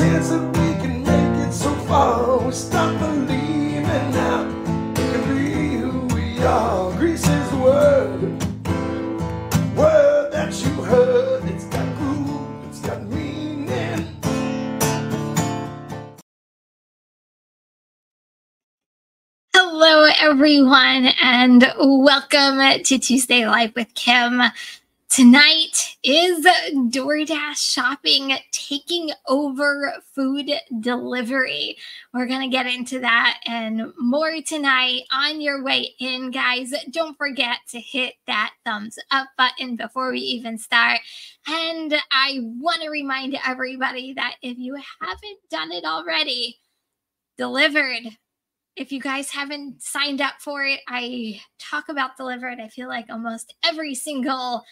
chance that we can make it so far. We stop believing now we can be who we are. Greece is the word that you heard. It's got groove, it's got meaning. Hello, everyone, and welcome to Tuesday Live with Kim. Tonight is DoorDash shopping taking over food delivery. We're going to get into that and more tonight. On your way in, guys, don't forget to hit that thumbs up button before we even start. And I want to remind everybody that if you haven't done it already, Delivered. If you guys haven't signed up for it, I talk about Delivered, I feel like almost every single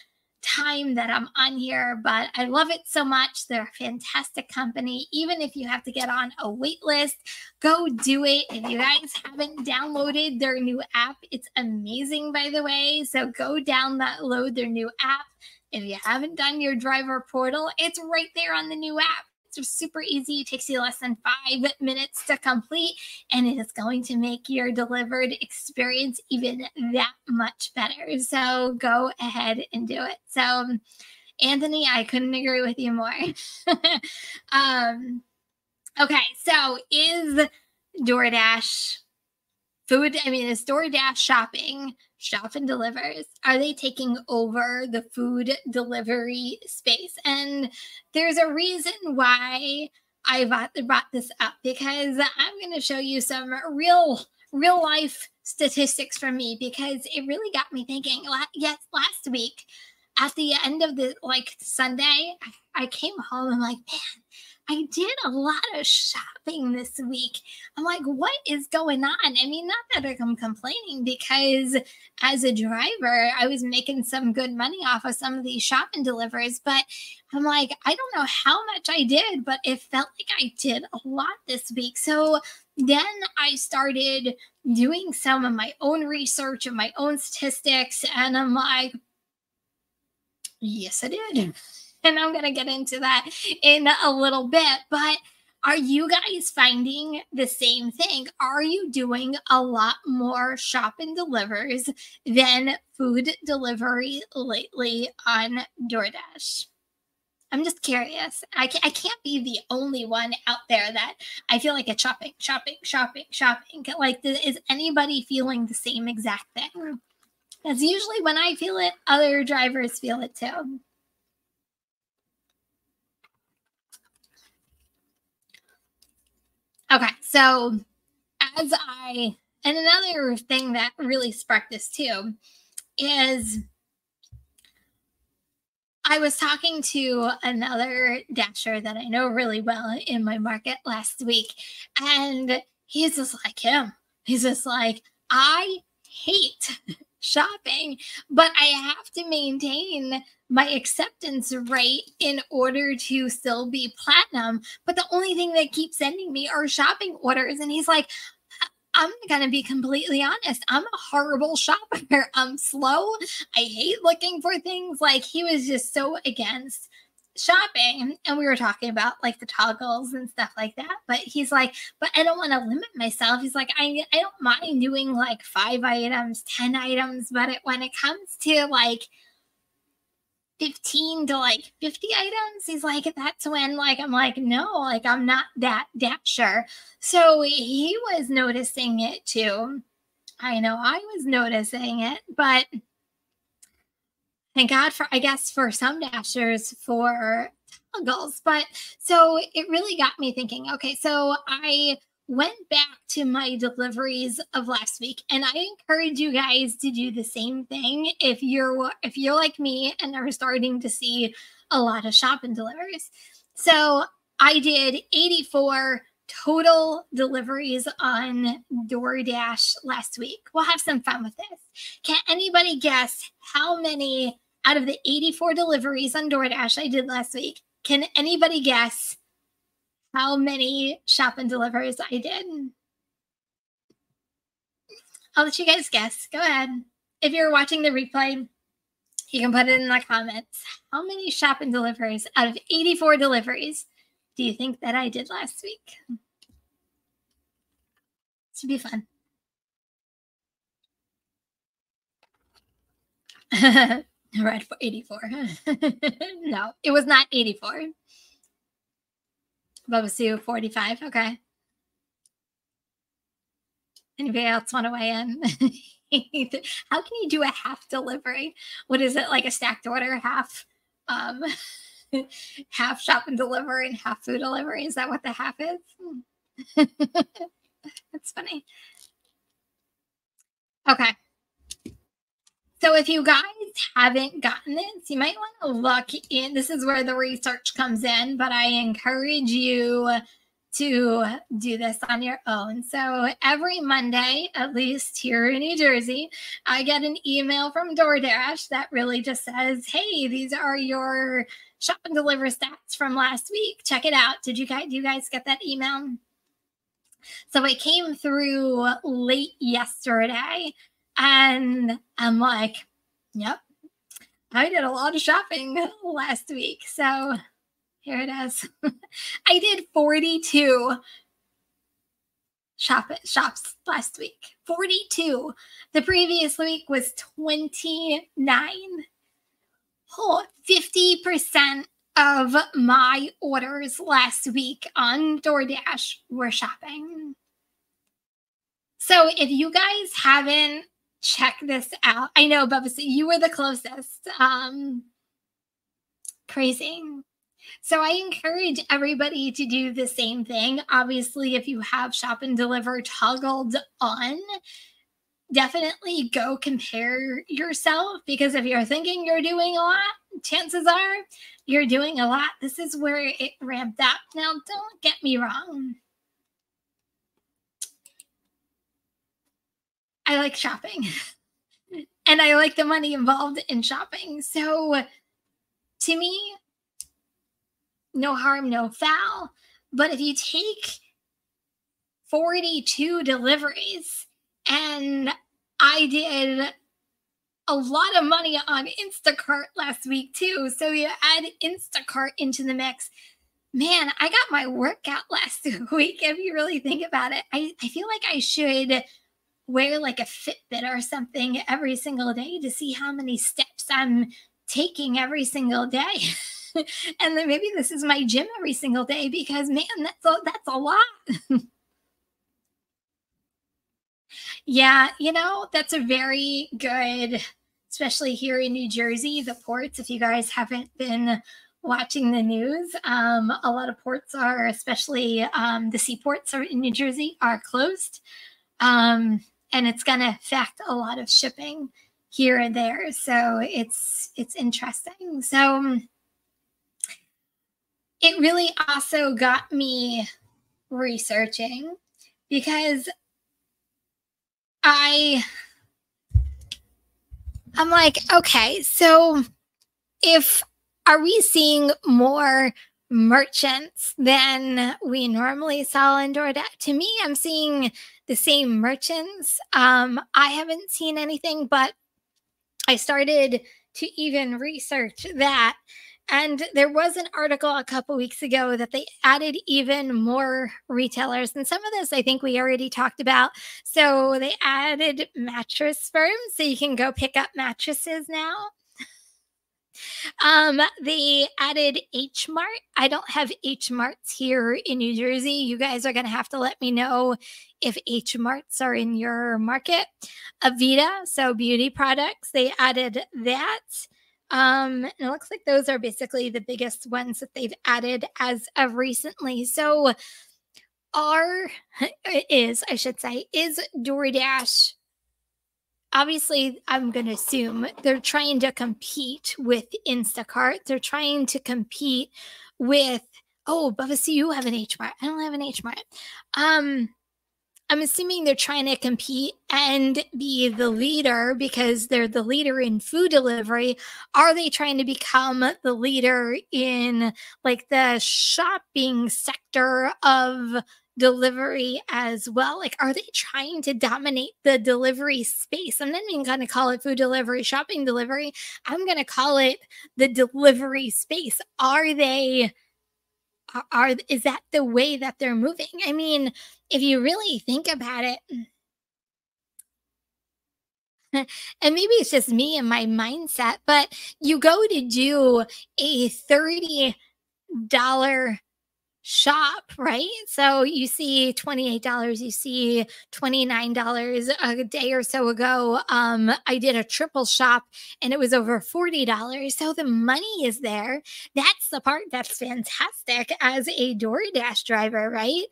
time that I'm on here, but I love it so much. They're a fantastic company. Even if you have to get on a wait list, go do it. If you guys haven't downloaded their new app, it's amazing, by the way. So go download their new app. If you haven't done your driver portal, it's right there on the new app. It's super easy. It takes you less than 5 minutes to complete, and it is going to make your delivered experience even that much better. So go ahead and do it. So, Anthony, I couldn't agree with you more. Okay, so is DoorDash is DoorDash shopping, shop and delivers, are they taking over the food delivery space? And there's a reason why I brought this up, because I'm going to show you some real life statistics from me, because it really got me thinking. Last week at the end of the Sunday, I came home and man, I did a lot of shopping this week. I'm like, what is going on? I mean, not that I'm complaining, because as a driver, I was making some good money off of some of these shopping deliveries, but I'm like, I don't know how much I did, but it felt like I did a lot this week. So then I started doing some of my own research and my own statistics, and I'm like, yes, I did. And I'm going to get into that in a little bit. But are you guys finding the same thing? Are you doing a lot more shop and delivers than food delivery lately on DoorDash? I'm just curious. I can't be the only one out there that I feel like it's shopping. Is anybody feeling the same exact thing? Because usually when I feel it, other drivers feel it too. Okay, so and another thing that really sparked this too is I was talking to another dasher that I know really well in my market last week, and he's just like him. He's just like, I hate shopping, but I have to maintain my acceptance rate in order to still be platinum. But the only thing they keep sending me are shopping orders. And he's like, I'm going to be completely honest. I'm a horrible shopper. I'm slow. I hate looking for things. He was just so against shopping. And we were talking about the toggles and stuff like that. But he's like, but I don't want to limit myself. He's like, I don't mind doing 5 items, 10 items. But when it comes to 15 to 50 items, he's like, that's when I'm like, no, I'm not that sure. So he was noticing it too. I know I was noticing it, but thank God for some dashers for toggles. But so it really got me thinking, okay, so I went back to my deliveries of last week, and I encourage you guys to do the same thing if you're like me and are starting to see a lot of shop and delivers. So I did 84 total deliveries on DoorDash last week. We'll have some fun with this. Can anybody guess how many out of the 84 deliveries on DoorDash I did last week? Can anybody guess how many shop and delivers I did? I'll let you guys guess. Go ahead. If you're watching the replay, you can put it in the comments. How many shop and delivers out of 84 deliveries do you think that I did last week? Should be fun. Red for 84. No, it was not 84. Bubba Sue 45. Okay. Anybody else want to weigh in? How can you do a half delivery? What is it, like a stacked order? Half half shop and deliver and half food delivery? Is that what the half is? That's funny. Okay. So if you guys haven't gotten this, you might want to look in. This is where the research comes in, but I encourage you to do this on your own. So every Monday, at least here in New Jersey, I get an email from DoorDash that really just says, hey, these are your shop and deliver stats from last week. Check it out. Do you guys get that email? So it came through late yesterday, and I'm like, yep, I did a lot of shopping last week. So here it is. I did 42 shops last week. 42. The previous week was 29. Oh, 50% of my orders last week on DoorDash were shopping. So if you guys haven't checked this out, I know, Bubba, you were the closest. Crazy. So I encourage everybody to do the same thing. Obviously, if you have shop and deliver toggled on, definitely go compare yourself, because if you're thinking you're doing a lot, chances are you're doing a lot. This is where it ramped up. Now, don't get me wrong. I like shopping and I like the money involved in shopping. So to me, no harm, no foul. But if you take 42 deliveries, and I did a lot of money on Instacart last week too. So you add Instacart into the mix. Man, I got my workout last week. If you really think about it, I feel like I should wear like a Fitbit or something every single day to see how many steps I'm taking every single day. And then maybe this is my gym every single day, because man, that's a lot. Yeah, that's a very good, especially here in New Jersey, the ports. If you guys haven't been watching the news, a lot of ports are, especially the seaports in New Jersey, are closed. And it's going to affect a lot of shipping here and there. So it's interesting. So it really also got me researching, because I'm like, okay, so are we seeing more merchants than we normally saw in DoorDash? To me, I'm seeing the same merchants. I haven't seen anything, but I started to even research that. And there was an article a couple weeks ago that they added even more retailers. And some of this I think we already talked about. So they added mattress firms, so you can go pick up mattresses now. They added H Mart. I don't have H Marts here in New Jersey. You guys are going to have to let me know if H Marts are in your market. Avita, so beauty products, they added that. And it looks like those are basically the biggest ones that they've added as of recently. So is DoorDash, obviously, I'm going to assume they're trying to compete with Instacart. They're trying to compete with, Bubba, see, you have an H Mart. I don't have an H Mart. I'm assuming they're trying to compete and be the leader, because they're the leader in food delivery. Are they trying to become the leader in like the shopping sector of delivery as well? Like, are they trying to dominate the delivery space? I'm not even going to call it food delivery, shopping delivery. I'm going to call it the delivery space. Are they is that the way that they're moving? I mean, if you really think about it, and maybe it's just me and my mindset, but you go to do a $30 shop, right? So you see $28, you see $29 a day or so ago. I did a triple shop and it was over $40. So the money is there. That's the part that's fantastic as a DoorDash driver, right?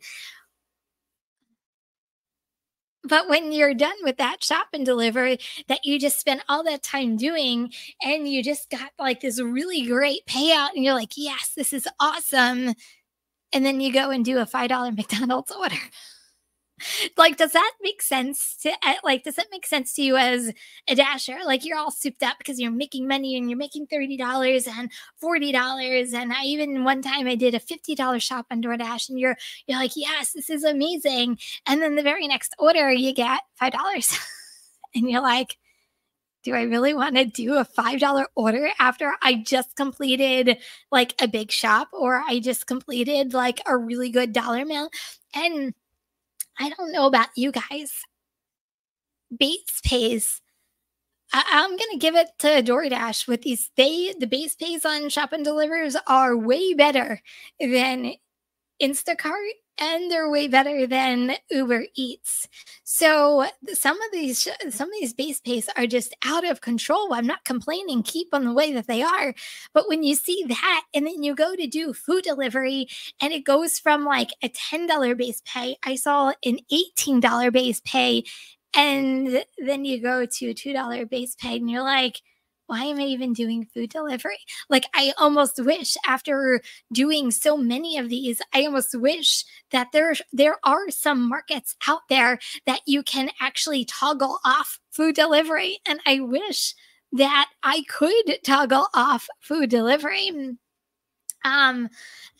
But when you're done with that shop and deliver that you just spent all that time doing and you just got like this really great payout and you're like, yes, this is awesome. And then you go and do a $5 McDonald's order. Like, does that make sense to like, does that make sense to you as a dasher? Like, you're all souped up because you're making money and you're making $30 and $40. And I even one time I did a $50 shop on DoorDash and you're like, yes, this is amazing. And then the very next order you get $5. And you're like, do I really want to do a $5 order after I just completed like a big shop or I just completed like a really good dollar meal? And I don't know about you guys. Base pays. I'm gonna give it to DoorDash with the base pays on shop and delivers are way better than Instacart and they're way better than Uber Eats. So some of these base pays are just out of control. I'm not complaining, keep them the way that they are. But when you see that and then you go to do food delivery and it goes from like a $10 base pay, I saw an $18 base pay, and then you go to a $2 base pay and you're like, why am I even doing food delivery? Like, I almost wish after doing so many of these, I almost wish that there are some markets out there that you can actually toggle off food delivery. And I wish that I could toggle off food delivery. And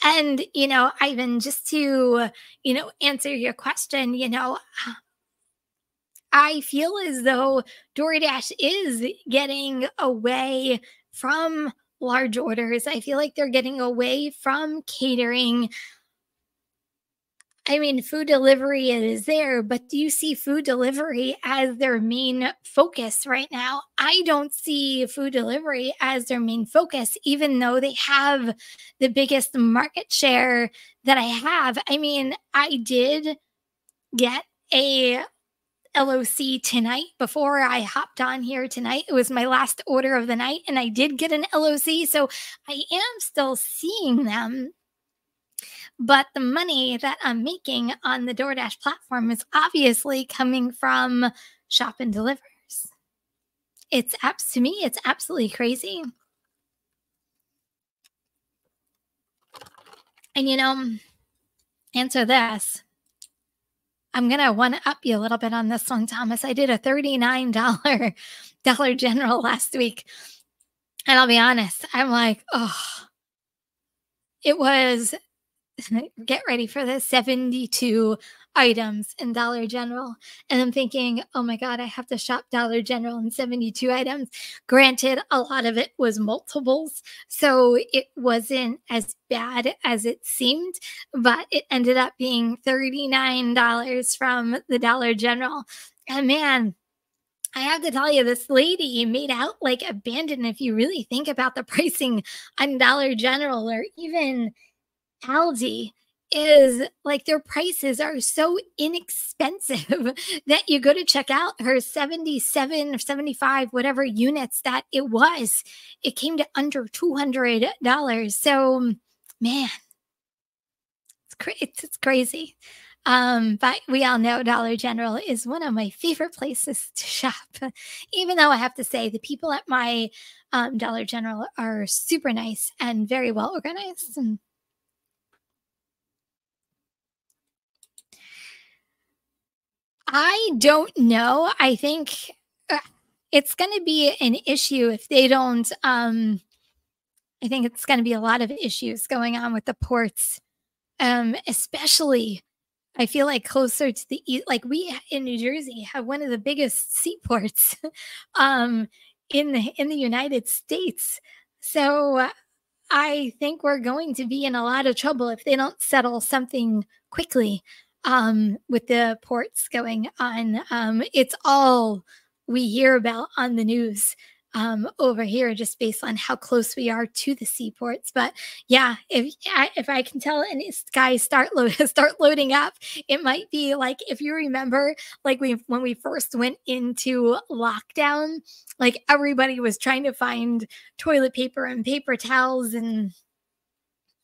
Ivan, just to, answer your question, I feel as though DoorDash is getting away from large orders. I feel like they're getting away from catering. I mean, food delivery is there, but do you see food delivery as their main focus right now? I don't see food delivery as their main focus, even though they have the biggest market share that I have. I mean, I did get a LOC tonight before I hopped on here tonight. It was my last order of the night and I did get an LOC. So I am still seeing them. But the money that I'm making on the DoorDash platform is obviously coming from shop and delivers. To me, it's absolutely crazy. And answer this. I'm going to one up you a little bit on this one, Thomas. I did a $39 Dollar General last week. And I'll be honest, I'm like, oh, it was, get ready for this, 72 items in Dollar General. And I'm thinking, oh my God, I have to shop Dollar General in 72 items. Granted, a lot of it was multiples, so it wasn't as bad as it seemed, but it ended up being $39 from the Dollar General. And man, I have to tell you, this lady made out like abandoned. If you really think about the pricing on Dollar General or even Aldi, is like their prices are so inexpensive that you go to check out her 77 or 75 whatever units that it came to under $200. So man, it's crazy. But we all know Dollar General is one of my favorite places to shop, even though I have to say the people at my Dollar General are super nice and very well organized. I don't know. I think it's going to be an issue if they don't. I think it's going to be a lot of issues going on with the ports, especially. I feel like closer to the like we in New Jersey have one of the biggest seaports in the United States. So I think we're going to be in a lot of trouble if they don't settle something quickly with the ports going on. It's all we hear about on the news over here, just based on how close we are to the seaports. But yeah, if I can tell any guys start loading up, it might be like if you remember, like when we first went into lockdown, like everybody was trying to find toilet paper and paper towels, and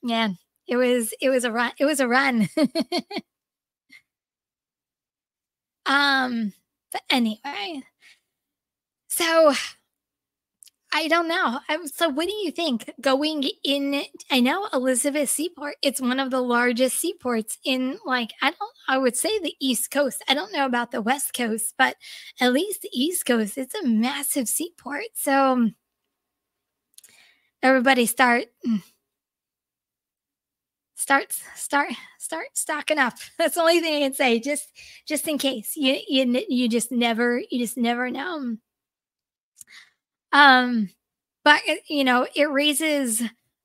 yeah, it was a run. It was a run. But anyway, so I don't know. So what do you think going in? I know Elizabeth Seaport, it's one of the largest seaports in, like, I would say the East Coast. I don't know about the West Coast, but at least the East Coast, it's a massive seaport. So everybody start stocking up. That's the only thing I can say. Just in case. You just never know. Um, but it raises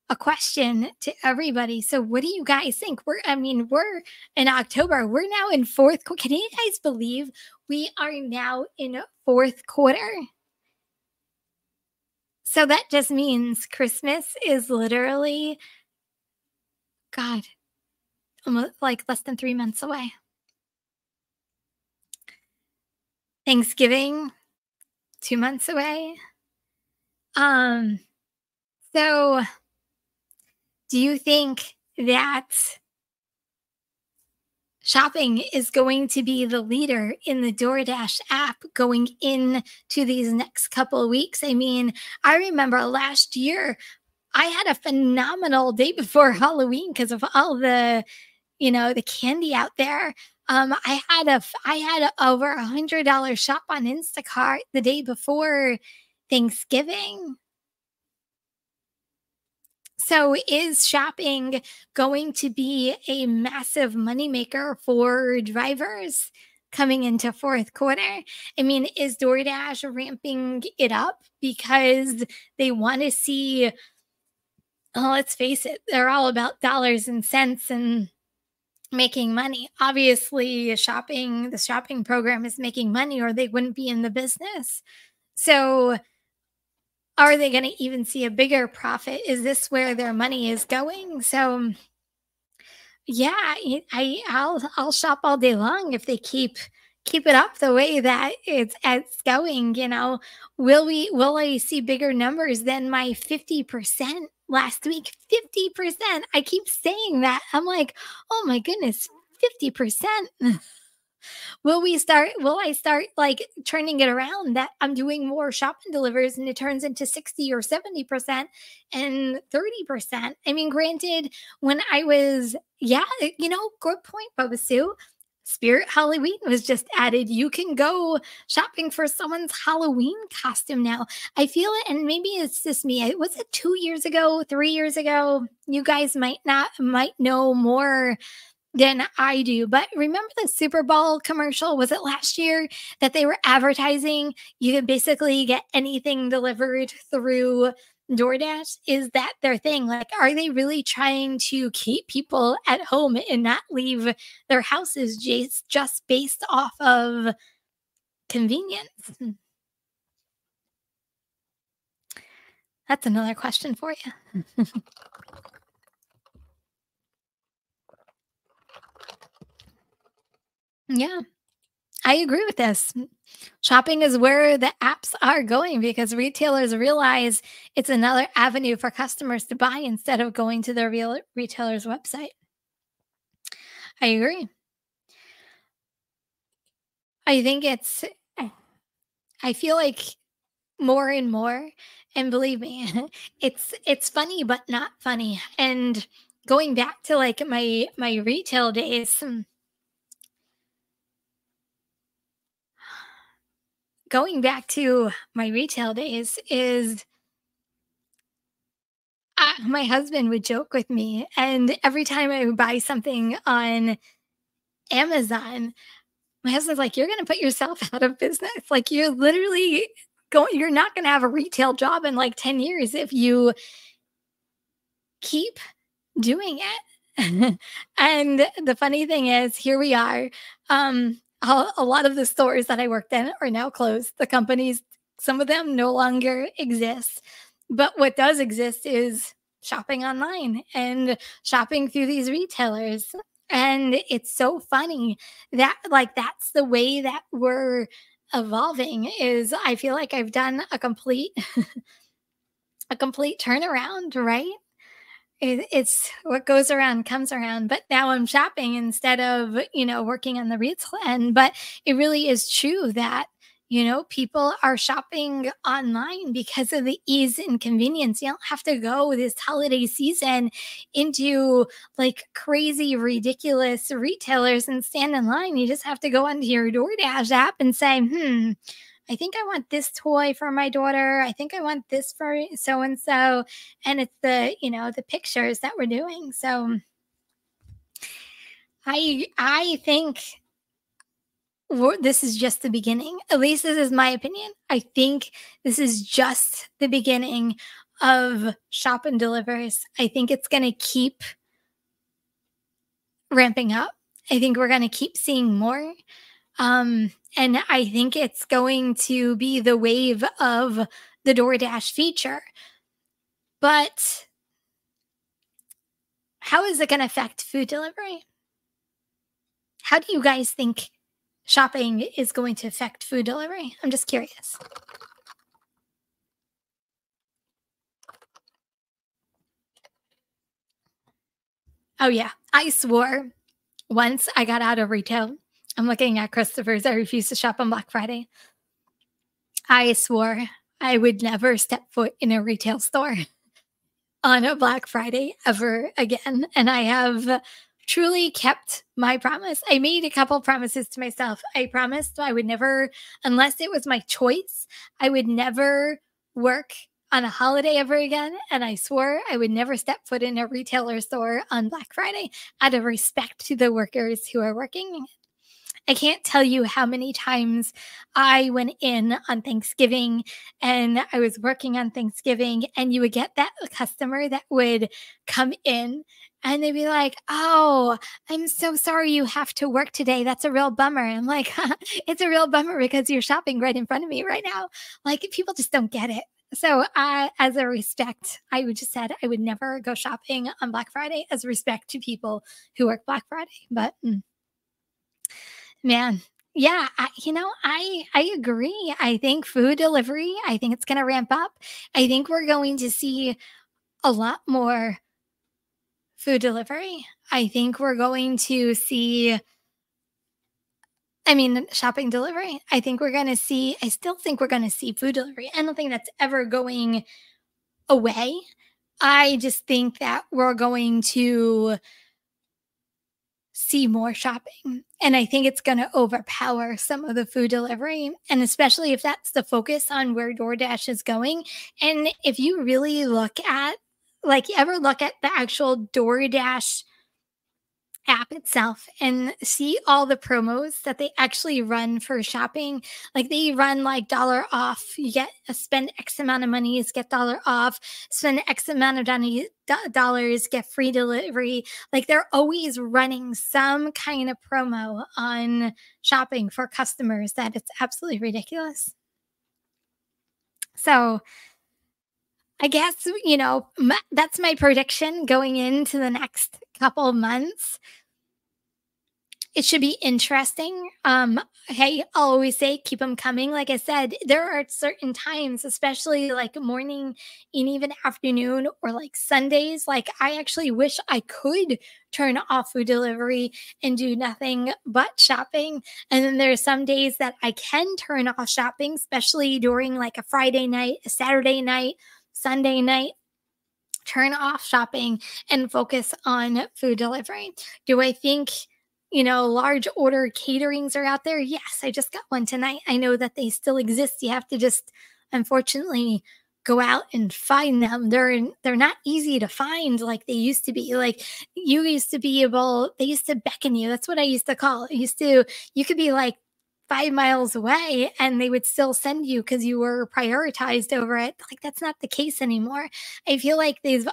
a question to everybody. So what do you guys think? We're in October. We're now in Can you guys believe we are now in fourth quarter? So that just means Christmas is literally, God, almost like less than 3 months away. Thanksgiving, 2 months away. So do you think that shopping is going to be the leader in the DoorDash app going into these next couple of weeks? I mean, I remember last year I had a phenomenal day before Halloween because of all the candy out there. I had over $100 shop on Instacart the day before Thanksgiving. So is shopping going to be a massive moneymaker for drivers coming into fourth quarter? I mean, is DoorDash ramping it up because they want to see, let's face it, they're all about dollars and cents and making money. Obviously, the shopping program is making money or they wouldn't be in the business. So are they going to even see a bigger profit? Is this where their money is going? So yeah, I'll shop all day long if they keep it up the way that it's going. Will I see bigger numbers than my 50% last week? 50%. I keep saying that. I'm like, oh my goodness, 50%. Will I start like turning it around that I'm doing more shop and delivers and it turns into 60 or 70% and 30%? I mean, granted, when I was, yeah, good point, Bubba Sue. Spirit Halloween was just added. You can go shopping for someone's Halloween costume now. I feel it, and maybe it's just me. Was it 2 years ago, 3 years ago? You guys might know more than I do. But remember the Super Bowl commercial? Was it last year that they were advertising you could basically get anything delivered through DoorDash? Is that their thing? Like, are they really trying to keep people at home and not leave their houses just based off of convenience? That's another question for you. Yeah. I agree with this. Shopping is where the apps are going because retailers realize it's another avenue for customers to buy instead of going to their real retailer's website. I agree. I think I feel like more and more, and believe me, it's funny but not funny. And going back to like my retail days, is my husband would joke with me, and every time I would buy something on Amazon, my husband's like, "You're gonna put yourself out of business. Like, you're literally you're not gonna have a retail job in like 10 years if you keep doing it. And the funny thing is, here we are. A lot of the stores that I worked in are now closed. The companies, some of them no longer exist. But what does exist is shopping online and shopping through these retailers. And it's so funny that like that's the way that we're evolving. Is I feel like I've done a complete turnaround, right? It's what goes around comes around. But now I'm shopping instead of, working on the retail end. But it really is true that, people are shopping online because of the ease and convenience. You don't have to go this holiday season into like crazy, ridiculous retailers and stand in line. You just have to go onto your DoorDash app and say, I think I want this toy for my daughter. I think I want this for so and so. And it's the pictures that we're doing. So I think this is just the beginning. At least this is my opinion. I think this is just the beginning of shop and delivers. I think it's going to keep ramping up. I think we're going to keep seeing more. And I think it's going to be the wave of the DoorDash feature. But how is it going to affect food delivery? How do you guys think shopping is going to affect food delivery? I'm just curious. Oh, yeah. I swore once I got out of retail. I'm looking at Christopher's. I refuse to shop on Black Friday. I swore I would never step foot in a retail store on a Black Friday ever again. And I have truly kept my promise. I made a couple promises to myself. I promised I would never, unless it was my choice, I would never work on a holiday ever again. And I swore I would never step foot in a retailer store on Black Friday out of respect to the workers who are working. I can't tell you how many times I went in on Thanksgiving and I was working on Thanksgiving, and you would get that customer that would come in and they'd be like, "Oh, I'm so sorry you have to work today. That's a real bummer." I'm like, it's a real bummer because you're shopping right in front of me right now. Like, people just don't get it. So, as a respect, I would just said I would never go shopping on Black Friday as a respect to people who work Black Friday. But man, yeah, I agree. I think food delivery, I think it's going to ramp up. I think we're going to see a lot more food delivery. I think we're going to see, shopping delivery. I still think we're going to see food delivery. I don't think that's ever going away. I just think that we're going to see more shopping. And I think it's going to overpower some of the food delivery. And especially if that's the focus on where DoorDash is going. And if you really look at, ever look at the actual DoorDash app itself and see all the promos that they actually run for shopping. Like, they run like dollar off. You get spend X amount of money, get dollar off. Spend X amount of dollars, get free delivery. Like, they're always running some kind of promo on shopping for customers that it's absolutely ridiculous. So I guess, that's my prediction going into the next couple of months. It should be interesting. Hey, I'll always say keep them coming. Like I said, there are certain times, especially like morning and even afternoon or like Sundays. Like, I actually wish I could turn off food delivery and do nothing but shopping. And then there's some days that I can turn off shopping, especially during like a Friday night, a Saturday night, Sunday night. Turn off shopping and focus on food delivery. Do I think large order caterings are out there? Yes, I just got one tonight. I know that they still exist. You have to just, unfortunately, go out and find them. They're not easy to find like they used to be. Like, they used to beckon you. That's what I used to call it. You could be like 5 miles away and they would still send you because you were prioritized over it. Like that's not the case anymore. I feel like they've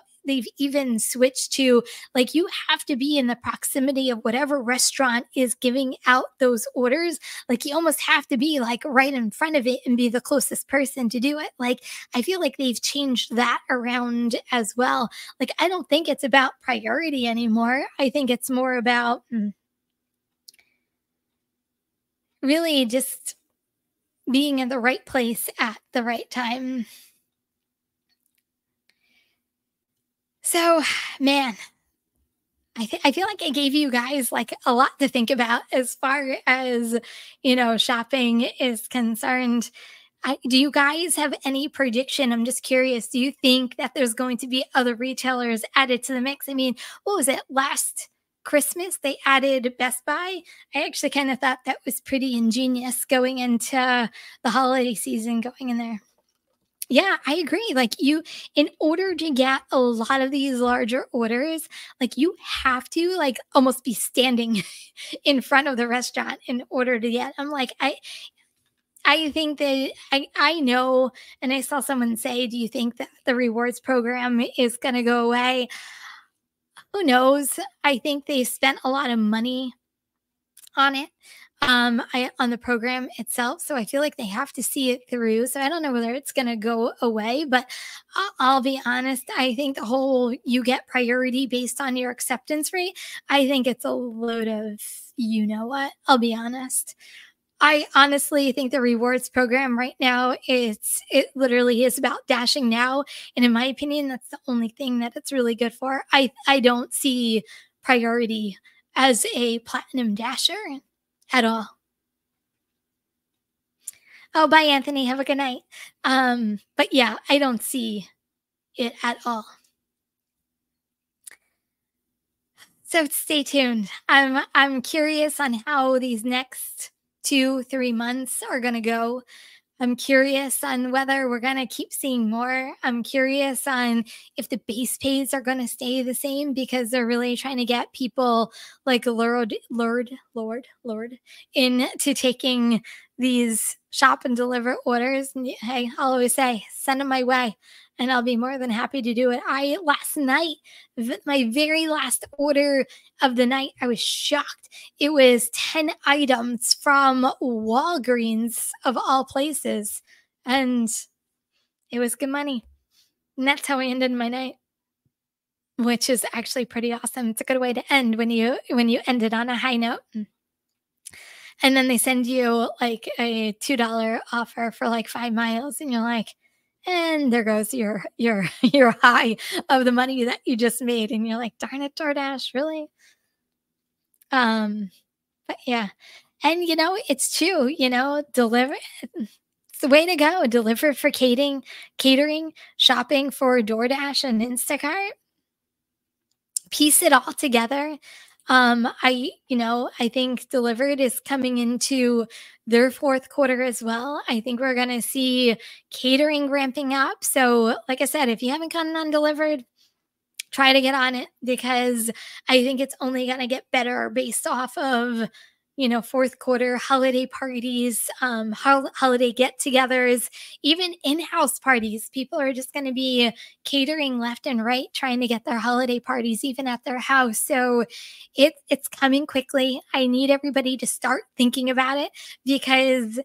even switched to like you have to be in the proximity of whatever restaurant is giving out those orders. Like you almost have to be like right in front of it and be the closest person to do it. Like I feel like they've changed that around as well. Like I don't think it's about priority anymore. I think it's more about really just being in the right place at the right time. So, man, I feel like I gave you guys like a lot to think about as far as, shopping is concerned. Do you guys have any prediction? I'm just curious. Do you think that there's going to be other retailers added to the mix? I mean, what was it? Last Christmas, they added Best Buy. I actually kind of thought that was pretty ingenious going into the holiday season, going in there. Yeah, I agree. Like in order to get a lot of these larger orders, like you have to like almost be standing in front of the restaurant in order to get. I'm like, I think that I know, and I saw someone say, "Do you think that the rewards program is going to go away?" Who knows? I think they spent a lot of money on it, on the program itself. So I feel like they have to see it through. So I don't know whether it's going to go away, but I'll be honest. I think the whole you get priority based on your acceptance rate. I think it's a load of you know what. I'll be honest. I honestly think the rewards program right now it literally is about dashing now, and in my opinion, that's the only thing that it's really good for. I don't see priority as a platinum dasher at all. Oh, bye, Anthony. Have a good night. But yeah, I don't see it at all. So stay tuned. I'm curious on how these next 2-3 months are gonna go. I'm curious on whether we're going to keep seeing more. I'm curious on if the base pays are going to stay the same because they're really trying to get people like lured into taking these shop and deliver orders. And hey, I'll always say, send them my way and I'll be more than happy to do it. Last night, my very last order of the night, I was shocked. It was 10 items from Walgreens of all places. And it was good money. And that's how I ended my night, which is actually pretty awesome. It's a good way to end when you end it on a high note. And then they send you like a $2 offer for like 5 miles. And you're like, and there goes your your high of the money that you just made. And you're like, darn it, DoorDash, really? But yeah. And it's true, deliver it's the way to go. Deliver for catering, shopping for DoorDash and Instacart. Piece it all together. I think Delivered is coming into their fourth quarter as well. I think we're going to see catering ramping up. So, like I said, if you haven't gotten on Delivered, try to get on it because I think it's only going to get better based off of, fourth quarter holiday parties, holiday get-togethers, even in-house parties. People are just going to be catering left and right, trying to get their holiday parties even at their house. So it's coming quickly. I need everybody to start thinking about it because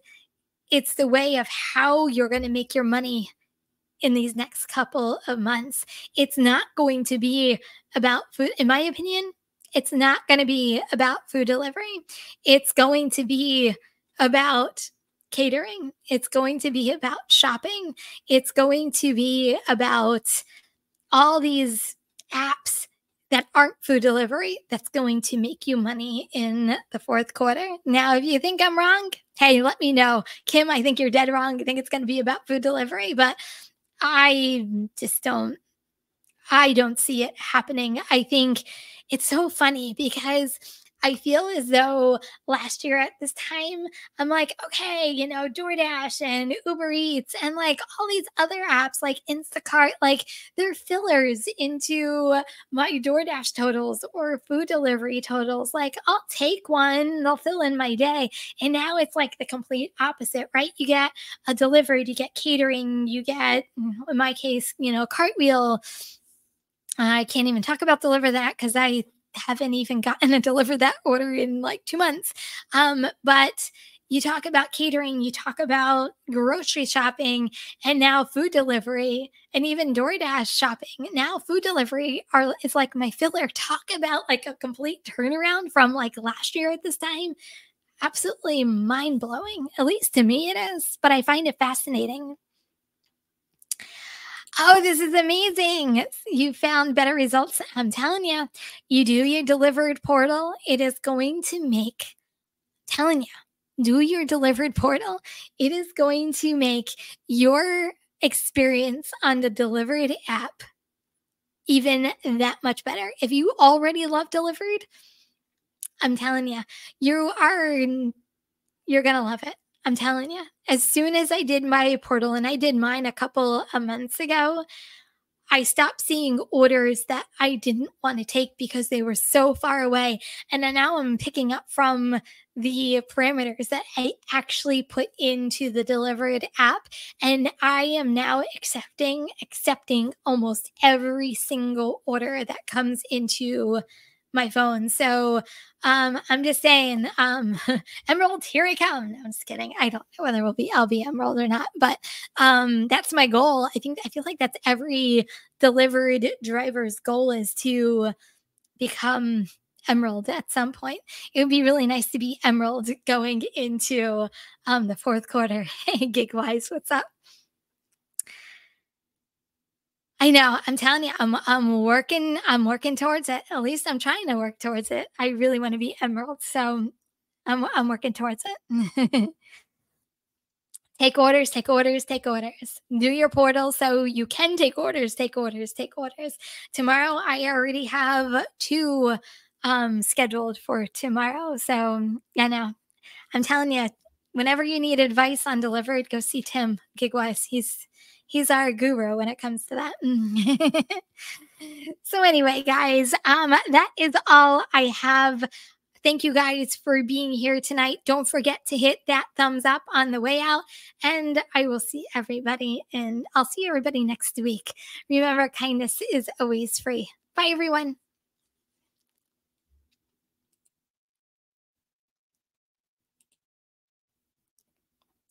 it's the way of how you're going to make your money in these next couple of months. It's not going to be about food, in my opinion. It's not going to be about food delivery. It's going to be about catering. It's going to be about shopping. It's going to be about all these apps that aren't food delivery that's going to make you money in the fourth quarter. Now, if you think I'm wrong, hey, let me know. Kim, I think you're dead wrong. I think it's going to be about food delivery, but I don't see it happening. I think it's so funny because I feel as though last year at this time, I'm like, okay, DoorDash and Uber Eats and like all these other apps like Instacart, like they're fillers into my DoorDash totals or food delivery totals. Like I'll take one, they'll fill in my day. And now it's like the complete opposite, right? You get a delivered, you get catering, you get, in my case, Cartwheel. I can't even talk about deliver that because I haven't even gotten a deliver that order in like 2 months. But you talk about catering, you talk about grocery shopping, and now food delivery, and even DoorDash shopping. Now food delivery is like my filler. Talk about like a complete turnaround from like last year at this time. Absolutely mind blowing. At least to me it is, but I find it fascinating. Oh, this is amazing. You found better results. I'm telling you, you do your delivered portal. It is going to make, telling you, do your delivered portal. It is going to make your experience on the delivered app even that much better. If you already love delivered, I'm telling you, you're going to love it. I'm telling you. As soon as I did my portal, and I did mine a couple of months ago, I stopped seeing orders that I didn't want to take because they were so far away. And then now I'm picking up from the parameters that I actually put into the delivered app. And I am now accepting almost every single order that comes into my phone. So I'm just saying, Emerald, here I come. No, I'm just kidding. I don't know whether I'll be Emerald or not, but that's my goal. I feel like that's every delivered driver's goal, is to become Emerald at some point. It would be really nice to be Emerald going into the fourth quarter. Hey, Gigwise, what's up? I know. I'm telling you, I'm working towards it. At least I'm trying to work towards it. I really want to be Emerald, so I'm working towards it. Take orders, take orders, take orders. Do your portal so you can take orders, take orders, take orders. Tomorrow, I already have 2 scheduled for tomorrow. So, yeah, no, I'm telling you, whenever you need advice on delivered, go see Tim Gigwise. He's our guru when it comes to that. So anyway, guys, that is all I have. Thank you guys for being here tonight. Don't forget to hit that thumbs up on the way out, and I will see everybody, and I'll see everybody next week. Remember, kindness is always free. Bye, everyone.